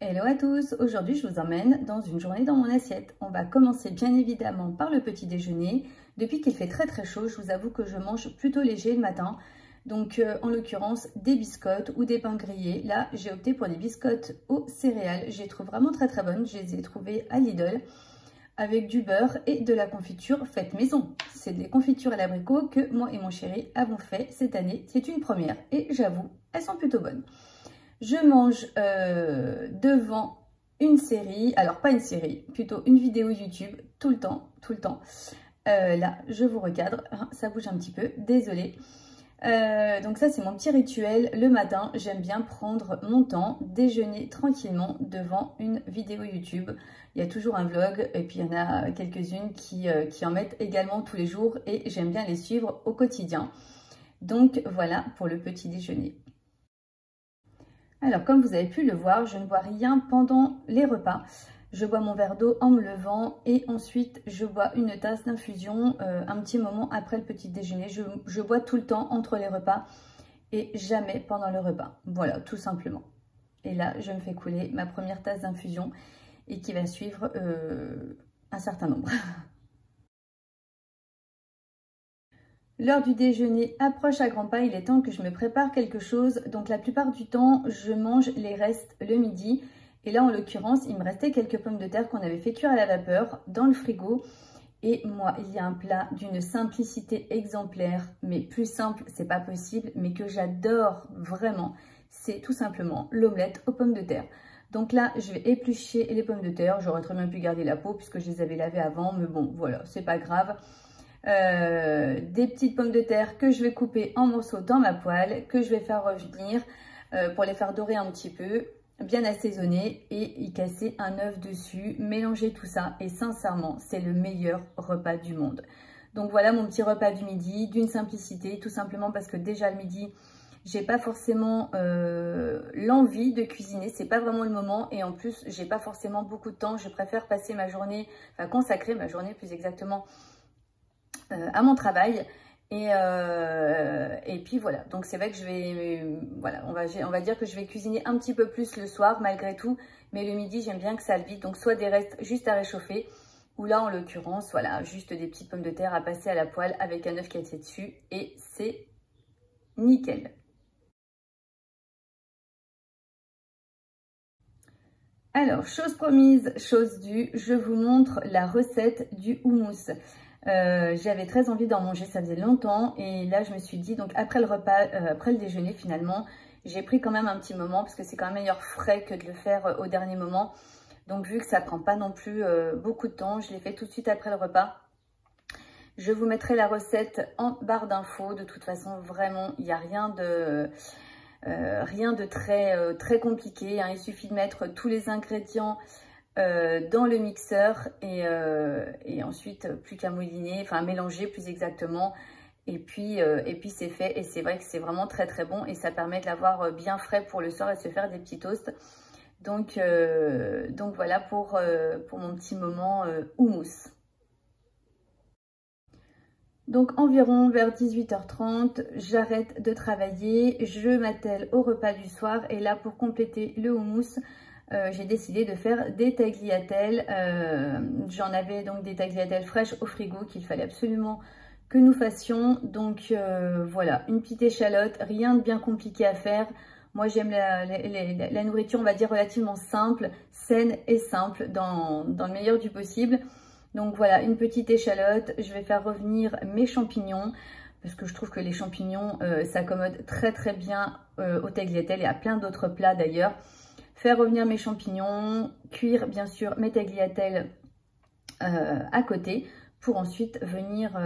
Hello à tous, aujourd'hui je vous emmène dans une journée dans mon assiette. On va commencer bien évidemment par le petit déjeuner. Depuis qu'il fait très chaud, je vous avoue que je mange plutôt léger le matin. Donc en l'occurrence des biscottes ou des pains grillés. Là j'ai opté pour des biscottes aux céréales. Je les trouve vraiment très bonnes, je les ai trouvées à Lidl avec du beurre et de la confiture faite maison. C'est des confitures à l'abricot que moi et mon chéri avons fait cette année. C'est une première et j'avoue, elles sont plutôt bonnes. Je mange devant une série, alors pas une série, plutôt une vidéo YouTube, tout le temps. Là, je vous recadre, ça bouge un petit peu, désolée. Donc ça, c'est mon petit rituel. Le matin, j'aime bien prendre mon temps, déjeuner tranquillement devant une vidéo YouTube. Il y a toujours un vlog et puis il y en a quelques-unes qui en mettent également tous les jours et j'aime bien les suivre au quotidien. Donc voilà pour le petit déjeuner. Alors, comme vous avez pu le voir, je ne bois rien pendant les repas. Je bois mon verre d'eau en me levant et ensuite je bois une tasse d'infusion un petit moment après le petit déjeuner. Je bois tout le temps entre les repas et jamais pendant le repas. Voilà, tout simplement. Et là, je me fais couler ma première tasse d'infusion et qui va suivre un certain nombre. L'heure du déjeuner approche à grands pas, il est temps que je me prépare quelque chose. Donc la plupart du temps, je mange les restes le midi. Et là, en l'occurrence, il me restait quelques pommes de terre qu'on avait fait cuire à la vapeur dans le frigo. Et moi, il y a un plat d'une simplicité exemplaire, mais plus simple, c'est pas possible, mais que j'adore vraiment. C'est tout simplement l'omelette aux pommes de terre. Donc là, je vais éplucher les pommes de terre. J'aurais très bien pu garder la peau puisque je les avais lavées avant, mais bon, voilà, c'est pas grave. Des petites pommes de terre que je vais couper en morceaux dans ma poêle, que je vais faire revenir pour les faire dorer un petit peu, bien assaisonner et y casser un œuf dessus, mélanger tout ça et sincèrement c'est le meilleur repas du monde. Donc voilà mon petit repas du midi, d'une simplicité, tout simplement parce que déjà le midi j'ai pas forcément l'envie de cuisiner, c'est pas vraiment le moment et en plus j'ai pas forcément beaucoup de temps, je préfère passer ma journée, enfin consacrer ma journée plus exactement à mon travail et puis voilà, donc c'est vrai que je vais, voilà, on va dire que je vais cuisiner un petit peu plus le soir malgré tout, mais le midi j'aime bien que ça aille vite, donc soit des restes juste à réchauffer, ou là en l'occurrence, voilà, juste des petites pommes de terre à passer à la poêle avec un œuf cassé dessus et c'est nickel. Alors, chose promise, chose due, je vous montre la recette du houmous. J'avais très envie d'en manger, ça faisait longtemps et là je me suis dit, donc après le repas, après le déjeuner finalement, j'ai pris quand même un petit moment parce que c'est quand même meilleur frais que de le faire au dernier moment. Donc vu que ça prend pas non plus beaucoup de temps, je l'ai fait tout de suite après le repas. Je vous mettrai la recette en barre d'infos. De toute façon, vraiment, il n'y a rien de très compliqué, hein. Il suffit de mettre tous les ingrédients dans le mixeur et ensuite plus qu'à mouliner, enfin mélanger plus exactement et puis c'est fait et c'est vrai que c'est vraiment très bon et ça permet de l'avoir bien frais pour le soir et se faire des petits toasts. Donc voilà pour mon petit moment houmous. Donc environ vers 18h30, j'arrête de travailler, je m'attelle au repas du soir et là pour compléter le houmous, j'ai décidé de faire des tagliatelles. J'en avais donc des tagliatelles fraîches au frigo qu'il fallait absolument que nous fassions. Donc voilà, une petite échalote, rien de bien compliqué à faire. Moi j'aime la nourriture, on va dire relativement simple, saine et simple dans le meilleur du possible. Donc voilà, une petite échalote, je vais faire revenir mes champignons parce que je trouve que les champignons s'accommodent très bien aux tagliatelles et à plein d'autres plats d'ailleurs. Faire revenir mes champignons, cuire bien sûr mes tagliatelles à côté pour ensuite venir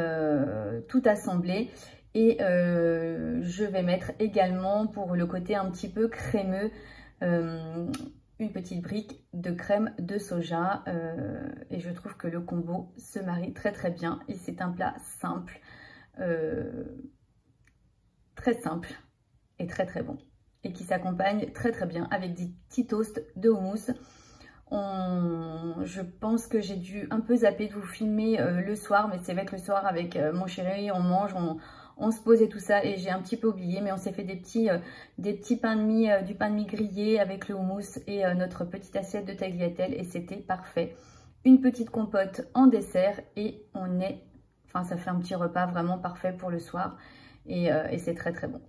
tout assembler. Et je vais mettre également pour le côté un petit peu crémeux une petite brique de crème de soja et je trouve que le combo se marie très bien et c'est un plat simple, très simple et très bon et qui s'accompagne très bien avec des petits toasts de houmous. Je pense que j'ai dû un peu zapper de vous filmer le soir, mais c'est vrai que le soir avec mon chéri on mange, on se posait tout ça et j'ai un petit peu oublié, mais on s'est fait des petits pains de mie, du pain de mie grillé avec le houmous et notre petite assiette de tagliatelle et c'était parfait. Une petite compote en dessert et ça fait un petit repas vraiment parfait pour le soir et c'est très très bon.